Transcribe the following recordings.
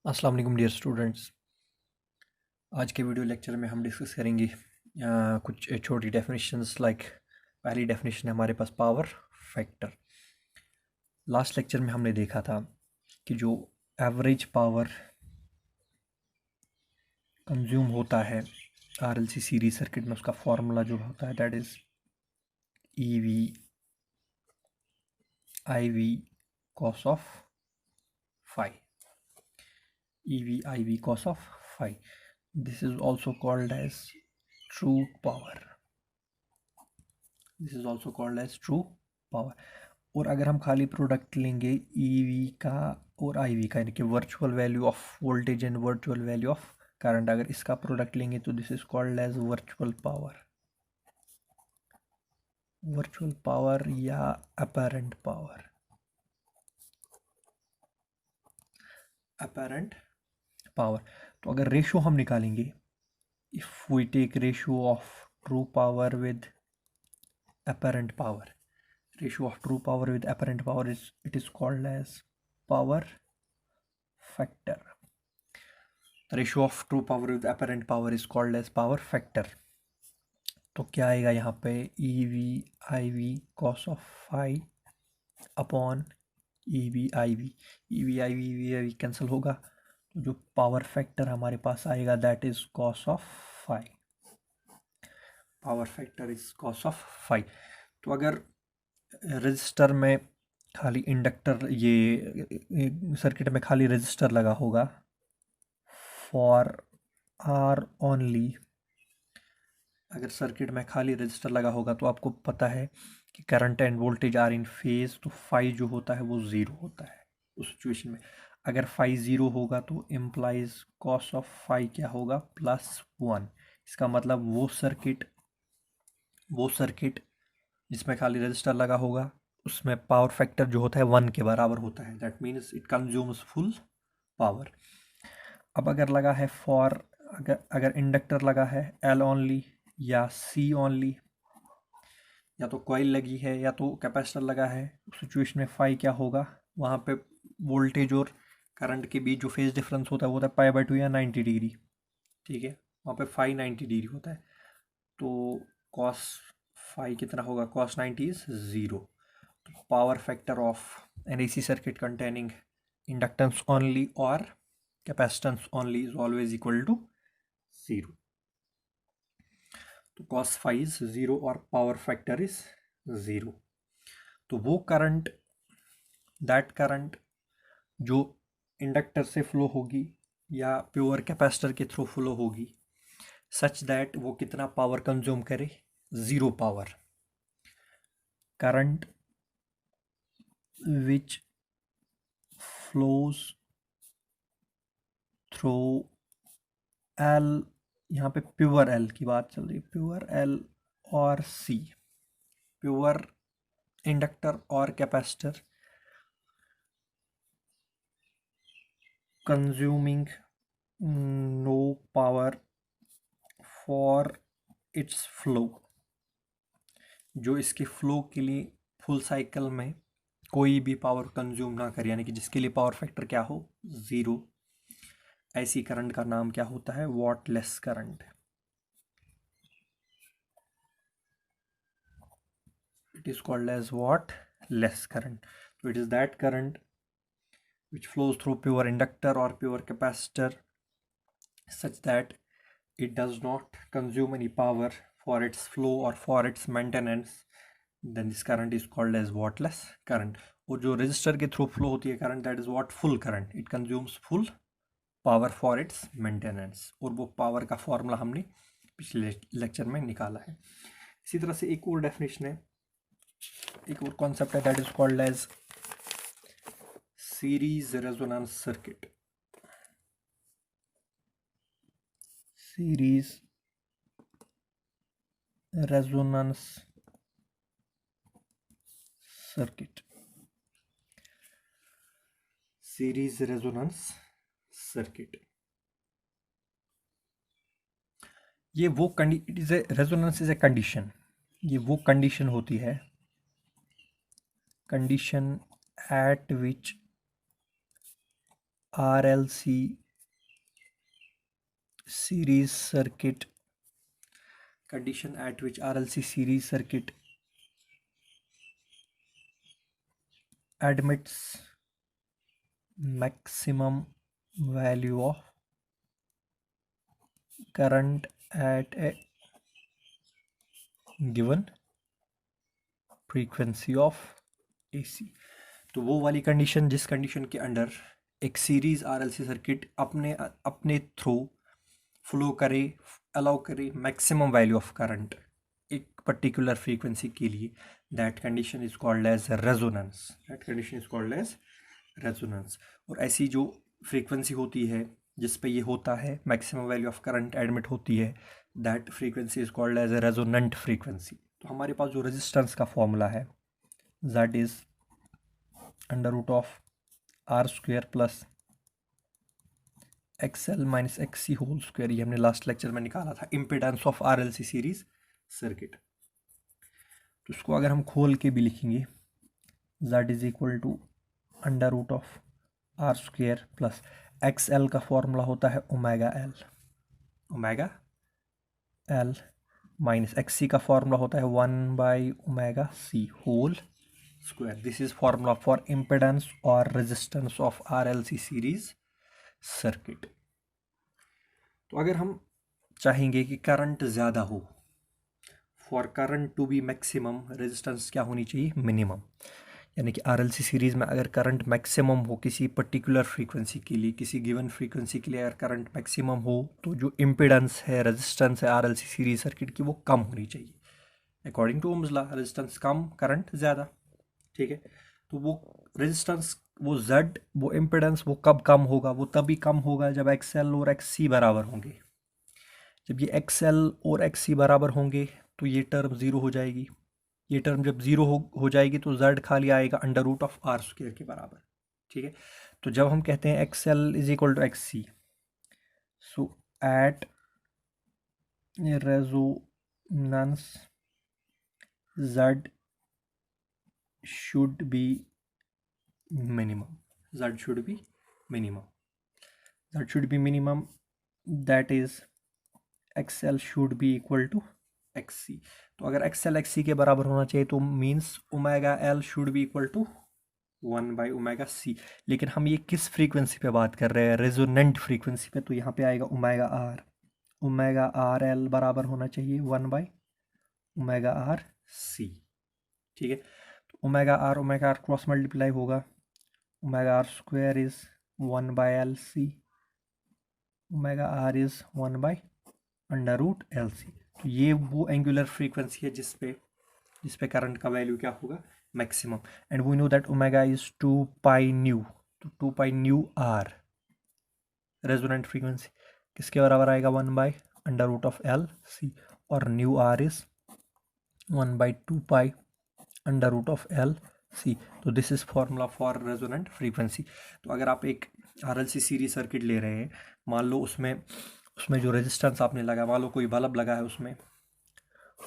अस्सलाम वालेकुम dear students. आज के वीडियो लेक्चर में हम डिस्कस करेंगे कुछ छोटी डेफिनेशंस लाइक पहली डेफिनेशन है हमारे पास पावर फैक्टर। लास्ट लेक्चर में हमने देखा था कि जो एवरेज पावर कंज्यूम होता है आरएलसी सीरीज सर्किट में उसका फॉर्मूला जो होता है that is E V I V cos of phi. E V I V cos of phi, this is also called as true power. This is also called as true power. और अगर हम खाली product लेंगे E V का और आई we का, यानी कि virtual value of voltage and virtual value of current, अगर इसका प्रोडक्ट लेंगे तो this is called as virtual power. Virtual power या अपैरेंट पावर। अपैरेंट पावर, तो अगर रेशियो हम निकालेंगे, if we take ratio of true power with apparent power, ratio of true power with apparent power is it is called as power factor. The ratio of true power with apparent power is called as power factor. तो क्या आएगा यहाँ पे, E V I V cos of phi upon E V I V. E V I V cancel होगा, तो जो power factor हमारे पास आएगा that is cos of phi. Power factor is cos of phi. तो अगर रजिस्टर में खाली इंडक्टर, ये सर्किट में खाली रजिस्टर लगा होगा फॉर आर ओनली, अगर सर्किट में खाली रजिस्टर लगा होगा तो आपको पता है कि current and voltage are in phase, तो फाई जो होता है वो ज़ीरो होता है उस सिचुएशन में। अगर फाई ज़ीरो होगा तो इम्प्लाइज कॉस ऑफ फाई क्या होगा, +1। इसका मतलब वो सर्किट जिसमें खाली रजिस्टर लगा होगा उसमें पावर फैक्टर जो होता है 1 के बराबर होता है। That means it consumes full power. अब अगर लगा है फॉर, अगर इंडक्टर लगा है एल ओनली या सी ओनली, या तो कॉइल लगी है या तो कैपेसिटर लगा है, उस सिचुएशन में फाई क्या होगा, वहाँ पे वोल्टेज और करंट के बीच जो फेज डिफरेंस होता है वो होता है π/2 या 90 डिग्री। ठीक है, वहाँ पे फाई 90 डिग्री होता है, तो कॉस फाई कितना होगा, cos 90 is 0। Power factor of an AC circuit containing inductance only or capacitance only is always equal to 0. तो cos phi is 0 और power factor is 0। तो वो करंट जो इंडक्टर से फ्लो होगी या प्योर कैपेसिटर के थ्रू फ्लो होगी, सच दैट वो कितना पावर कंज्यूम करे, 0 power. Current which flows through L, यहाँ पे प्योर एल की बात चल रही है, प्योर एल और सी, प्योर इंडक्टर और capacitor consuming no power for its flow, जो इसके फ्लो के लिए फुल साइकिल में कोई भी पावर कंज्यूम ना करे, यानी कि जिसके लिए पावर फैक्टर क्या हो, 0। ऐसी करंट का नाम क्या होता है, wattless current. It is called as what, less current. So it is that current which flows through pure inductor or pure capacitor such that it does not consume any power for its flow or for its maintenance, then this current is called as wattless current। और जो register के through flow होती है current, that is what, full current, it consumes full power for it's maintenance. और वो power का formula हमने पिछले लेक्चर में निकाला है। इसी तरह से एक और डेफिनेशन है, एक और कॉन्सेप्ट है, that is called as series resonance circuit. Series resonance circuit. Series resonance circuit, ये वो it is a resonance is a condition, ये वो कंडीशन होती है, condition at which RLC series circuit, condition at which RLC series circuit admits maximum value of current at a given frequency of AC। तो वो वाली condition जिस condition के under एक सीरीज RLC सर्किट अपने अपने थ्रू फ्लो करे, allow करे मैक्सिमम वैल्यू ऑफ करंट एक पर्टिकुलर फ्रीक्वेंसी के लिए, that condition is called as resonance. That condition is called as resonance. और ऐसी जो फ्रीक्वेंसी होती है जिस पे ये होता है maximum value of current admit होती है, that frequency is called as a resonant frequency. तो हमारे पास जो रेजिस्टेंस का फॉर्मूला है that is under root of R square plus XL minus XC whole square, ये हमने लास्ट लेक्चर में निकाला था, impedance of RLC series circuit. तो इसको अगर हम खोल के भी लिखेंगे that is equal to under root of R square plus XL का फॉर्मूला होता है ओमेगा एल माइनस XC का फॉर्मूला होता है 1/ओमेगा C whole square. This is formula for impedance और resistance of RLC series circuit. तो अगर हम चाहेंगे कि करंट ज़्यादा हो, for current to be maximum resistance क्या होनी चाहिए, मिनिमम। यानी कि RLC सीरीज़ में अगर करंट मैक्सिमम हो किसी पर्टिकुलर फ्रीक्वेंसी के लिए, किसी गिवन फ्रीक्वेंसी के लिए अगर करंट मैक्सिमम हो, तो जो इम्पिडेंस है, रेजिस्टेंस है RLC सीरीज सर्किट की, वो कम होनी चाहिए। According to Ohm's law resistance कम, करंट ज़्यादा। ठीक है, तो वो रेजिस्टेंस, वो Z, वो इम्पिडेंस, वो कब कम होगा, वो तभी कम होगा जब XL और XC बराबर होंगे। जब ये XL और XC बराबर होंगे तो ये टर्म ज़ीरो हो जाएगी। ये टर्म जब ज़ीरो हो जाएगी तो Z खाली आएगा under root of R square के बराबर। ठीक है, तो जब हम कहते हैं XL is equal to XC, so at resonance Z should be minimum. Z should be minimum. Z should be minimum. That is XL should be equal to XC. तो अगर XL XC के बराबर होना चाहिए तो means omega L should be equal to 1/ओमेगा C। लेकिन हम ये किस फ्रीक्वेंसी पे बात कर रहे हैं, रेजोनेंट फ्रीक्वेंसी पे, तो यहाँ पे आएगा ओमेगा R L बराबर होना चाहिए 1/ओमेगा C। ठीक है, तो ओमेगा आर क्रॉस मल्टीप्लाई होगा, omega R square is 1/LC, omega R is 1/√LC। तो ये वो एंगुलर फ्रीक्वेंसी है जिस पे करंट का वैल्यू क्या होगा, maximum. And we know that omega is 2π nu, तो 2π न्यू आर रेजोनेंट फ्रीक्वेंसी किसके बराबर आएगा, 1/√LC, और न्यू आर इज 1/2π√LC। तो this is formula for resonant frequency. तो अगर आप एक RLC सीरीज सर्किट ले रहे हैं, मान लो उसमें जो रेजिस्टेंस आपने लगा, मान लो कोई बल्ब लगा है, उसमें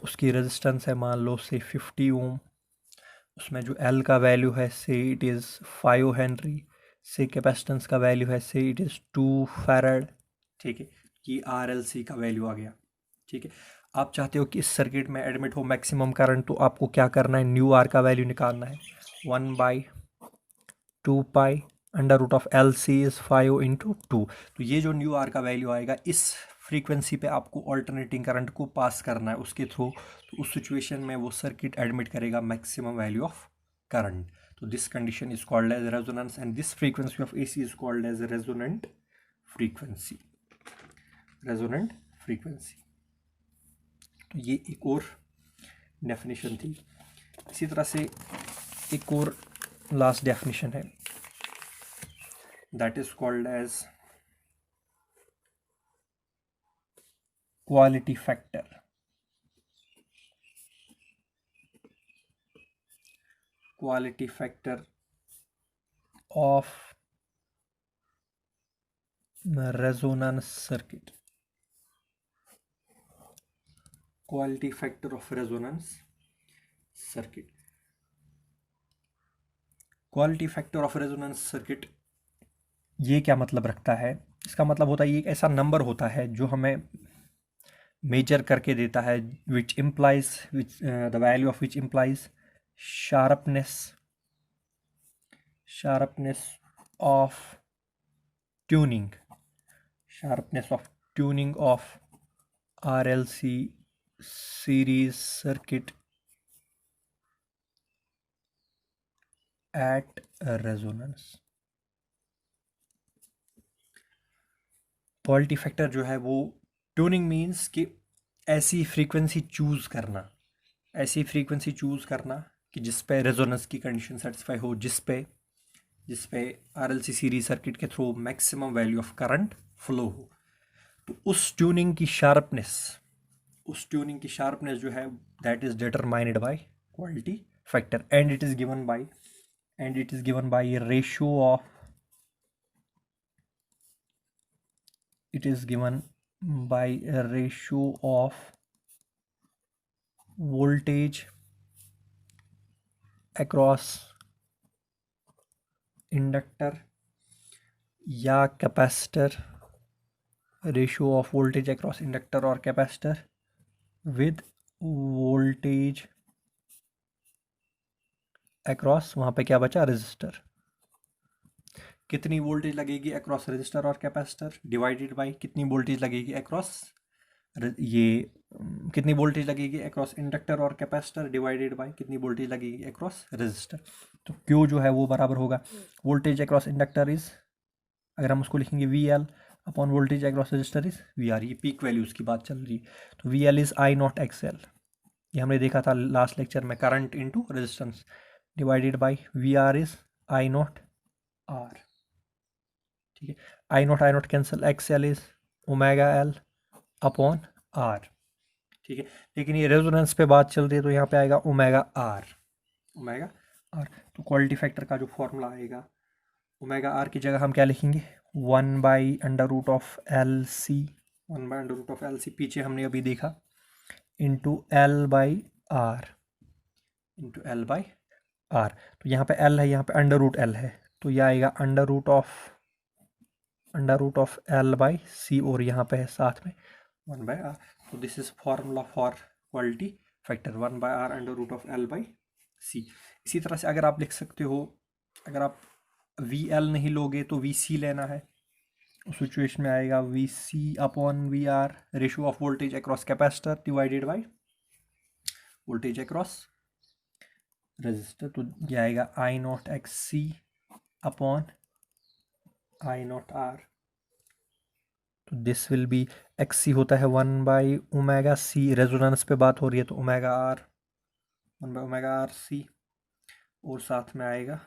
उसकी रेजिस्टेंस है मान लो से 50 ओम, उसमें जो L का वैल्यू है से इट इज़ 5 हेनरी, से कैपेसिटेंस का वैल्यू है से इट इज़ 2 फैराड। ठीक है, ये RLC का वैल्यू आ गया। ठीक है, आप चाहते हो कि इस सर्किट में एडमिट हो मैक्सिमम करंट, तो आपको क्या करना है, न्यू आर का वैल्यू निकालना है, 1/2π√LC इज 5 × 2। तो ये जो न्यू आर का वैल्यू आएगा, इस फ्रीक्वेंसी पे आपको ऑल्टरनेटिंग करंट को पास करना है उसके थ्रू। तो उस सिचुएशन में वो सर्किट एडमिट करेगा मैक्सिमम वैल्यू ऑफ करंट। तो this condition is called as resonance and this frequency of AC is called as resonant frequency. Resonant frequency, तो ये एक और डेफिनेशन थी। इसी तरह से एक और लास्ट डेफिनेशन है, that is called as quality factor. Quality factor of resonance circuit. Quality factor of resonance circuit. Quality factor of resonance circuit ये क्या मतलब रखता है? इसका मतलब होता है ये एक ऐसा नंबर होता है जो हमें मेजर करके देता है, which implies the value of which implies sharpness of tuning of RLC series circuit at resonance। Quality factor जो है वो ट्यूनिंग मीन्स कि ऐसी फ्रीक्वेंसी चूज़ करना कि जिस पे रेजोनेंस की कंडीशन सेटिस्फाई हो, जिस पे RLC सीरीज सर्किट के through maximum value of current flow हो। तो उस ट्यूनिंग की शार्पनेस जो है that is determined by quality factor, and it is given by ratio of voltage across inductor या capacitor, ratio of voltage across inductor और capacitor with voltage across, वहाँ पे क्या बचा, रेजिस्टर। कितनी वोल्टेज लगेगी अक्रॉस रेजिस्टर और कैपेसिटर डिवाइडेड बाय कितनी वोल्टेज लगेगी अक्रॉस कितनी वोल्टेज लगेगी अक्रॉस इंडक्टर और कैपेसिटर डिवाइडेड बाय कितनी वोल्टेज लगेगी अक्रॉस रेजिस्टर। तो क्यू जो है वो बराबर होगा वोल्टेज अक्रॉस इंडक्टर इज, अगर हम उसको लिखेंगे VL upon voltage across resistor is VR। ये पीक वैल्यूज़ की बात चल रही है, तो VL इज I0 XL, ये हमने देखा था लास्ट लेक्चर में, current into resistance, divided by VR is I0 R। ठीक है, I0 cancel, XL is omega L upon R। ठीक है, लेकिन ये रेजोनेंस पे बात चल रही है तो यहाँ पे आएगा ओमेगा R। तो क्वालिटी फैक्टर का जो फॉर्मूला आएगा, ओमेगा R की जगह हम क्या लिखेंगे, 1/√LC, पीछे हमने अभी देखा, इंटू L/R, तो यहाँ पे L है, यहाँ पे √L है, तो यह आएगा अंडर रूट ऑफ L/C, और यहाँ पे है साथ में 1/R। तो this is formula for quality factor, 1/R √L/C। इसी तरह से अगर आप लिख सकते हो, अगर आप VL नहीं लोगे तो VC लेना है, उस सिचुएशन में आएगा VC upon VR, ratio of voltage across capacitor divided by voltage across resistor. तो यह आएगा I0 XC upon I0 R। तो दिस विल बी, XC होता है 1/ωc, रेजोनेंस पे बात हो रही है तो ओमेगा R, 1/ωRC, और साथ में आएगा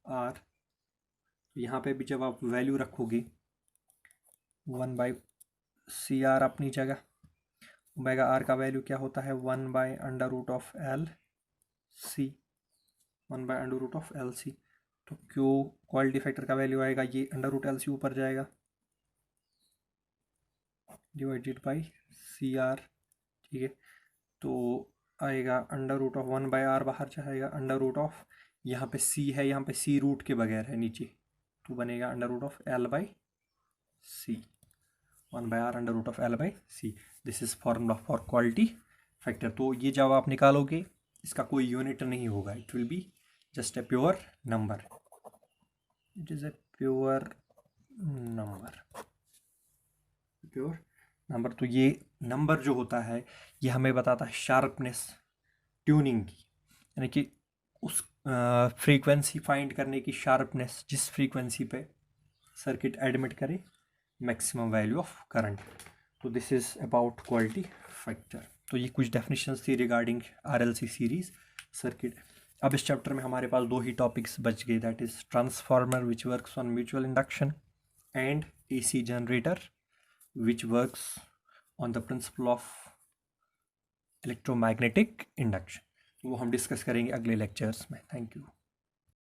R। यहाँ पे भी जब आप वैल्यू रखोगे 1/CR अपनी जगह, ओमेगा R का वैल्यू क्या होता है 1/√LC, तो क्यों क्वालिटी फैक्टर का वैल्यू आएगा, ये √LC ऊपर जाएगा डिवाइडेड बाई CR। ठीक है, तो आएगा √1/R, बाहर जाएगा √ यहाँ पे C है, यहाँ पे C रूट के बगैर है नीचे, तो बनेगा √L/C, 1/R √L/C। This is formula for quality factor. तो ये जब आप निकालोगे इसका कोई यूनिट नहीं होगा, it will be just a pure number, it is a pure number. तो ये नंबर जो होता है ये हमें बताता है शार्पनेस ट्यूनिंग की, यानी कि उस फ्रीक्वेंसी फाइंड करने की शार्पनेस जिस फ्रीक्वेंसी पे सर्किट एडमिट करे मैक्सिमम वैल्यू ऑफ करंट। तो this is about quality factor. तो ये कुछ डेफिनेशंस थी रिगार्डिंग RLC सीरीज सर्किट। अब इस चैप्टर में हमारे पास 2 ही टॉपिक्स बच गए, that is transformer which works on mutual induction and AC generator which works on the principle of electromagnetic induction। वो हम डिस्कस करेंगे अगले लेक्चर्स में। Thank you.